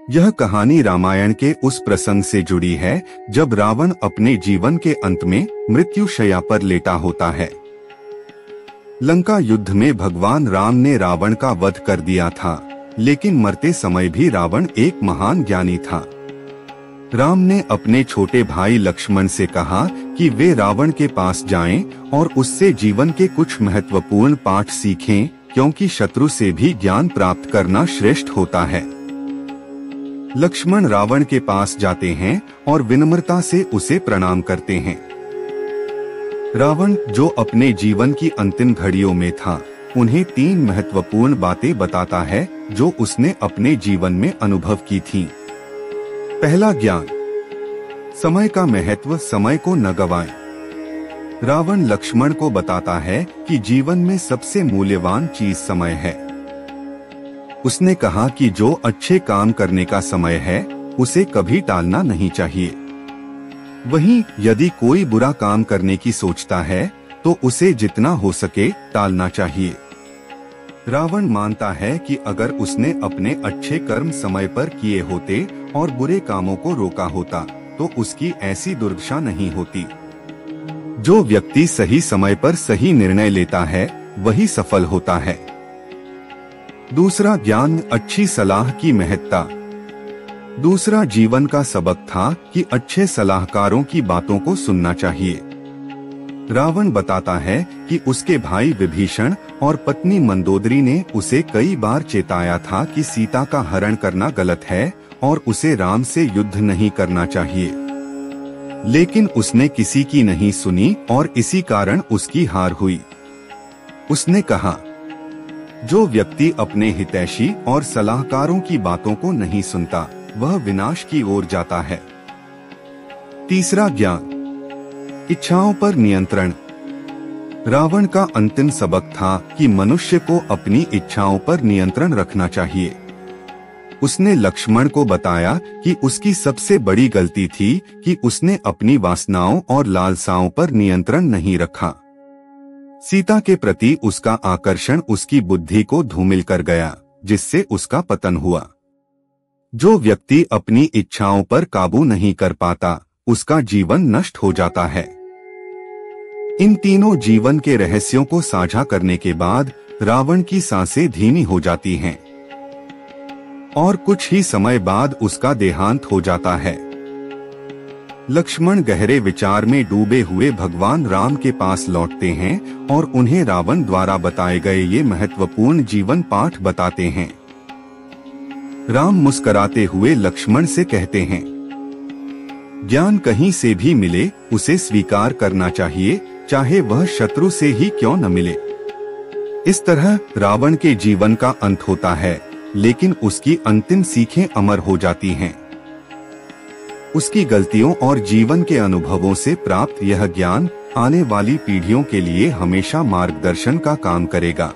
यह कहानी रामायण के उस प्रसंग से जुड़ी है जब रावण अपने जीवन के अंत में मृत्युशैया पर लेटा होता है। लंका युद्ध में भगवान राम ने रावण का वध कर दिया था, लेकिन मरते समय भी रावण एक महान ज्ञानी था। राम ने अपने छोटे भाई लक्ष्मण से कहा कि वे रावण के पास जाएं और उससे जीवन के कुछ महत्वपूर्ण पाठ सीखें, क्योंकि शत्रु से भी ज्ञान प्राप्त करना श्रेष्ठ होता है। लक्ष्मण रावण के पास जाते हैं और विनम्रता से उसे प्रणाम करते हैं। रावण, जो अपने जीवन की अंतिम घड़ियों में था, उन्हें 3 महत्वपूर्ण बातें बताता है जो उसने अपने जीवन में अनुभव की थीं। पहला ज्ञान, समय का महत्व, समय को न गवाएं। रावण लक्ष्मण को बताता है कि जीवन में सबसे मूल्यवान चीज समय है। उसने कहा कि जो अच्छे काम करने का समय है, उसे कभी टालना नहीं चाहिए। वहीं यदि कोई बुरा काम करने की सोचता है, तो उसे जितना हो सके टालना चाहिए। रावण मानता है कि अगर उसने अपने अच्छे कर्म समय पर किए होते और बुरे कामों को रोका होता, तो उसकी ऐसी दुर्दशा नहीं होती। जो व्यक्ति सही समय पर सही निर्णय लेता है, वही सफल होता है। दूसरा ज्ञान, अच्छी सलाह की महत्ता। दूसरा जीवन का सबक था कि अच्छे सलाहकारों की बातों को सुनना चाहिए। रावण बताता है कि उसके भाई विभीषण और पत्नी मंदोदरी ने उसे कई बार चेताया था कि सीता का हरण करना गलत है और उसे राम से युद्ध नहीं करना चाहिए, लेकिन उसने किसी की नहीं सुनी और इसी कारण उसकी हार हुई। उसने कहा, जो व्यक्ति अपने हितैषी और सलाहकारों की बातों को नहीं सुनता, वह विनाश की ओर जाता है। तीसरा ज्ञान, इच्छाओं पर नियंत्रण। रावण का अंतिम सबक था कि मनुष्य को अपनी इच्छाओं पर नियंत्रण रखना चाहिए। उसने लक्ष्मण को बताया कि उसकी सबसे बड़ी गलती थी कि उसने अपनी वासनाओं और लालसाओं पर नियंत्रण नहीं रखा। सीता के प्रति उसका आकर्षण उसकी बुद्धि को धूमिल कर गया, जिससे उसका पतन हुआ। जो व्यक्ति अपनी इच्छाओं पर काबू नहीं कर पाता, उसका जीवन नष्ट हो जाता है। इन तीनों जीवन के रहस्यों को साझा करने के बाद रावण की सांसें धीमी हो जाती हैं और कुछ ही समय बाद उसका देहांत हो जाता है। लक्ष्मण गहरे विचार में डूबे हुए भगवान राम के पास लौटते हैं और उन्हें रावण द्वारा बताए गए ये महत्वपूर्ण जीवन पाठ बताते हैं। राम मुस्कुराते हुए लक्ष्मण से कहते हैं, ज्ञान कहीं से भी मिले, उसे स्वीकार करना चाहिए, चाहे वह शत्रु से ही क्यों न मिले। इस तरह रावण के जीवन का अंत होता है, लेकिन उसकी अंतिम सीखें अमर हो जाती हैं। उसकी गलतियों और जीवन के अनुभवों से प्राप्त यह ज्ञान आने वाली पीढ़ियों के लिए हमेशा मार्गदर्शन का काम करेगा।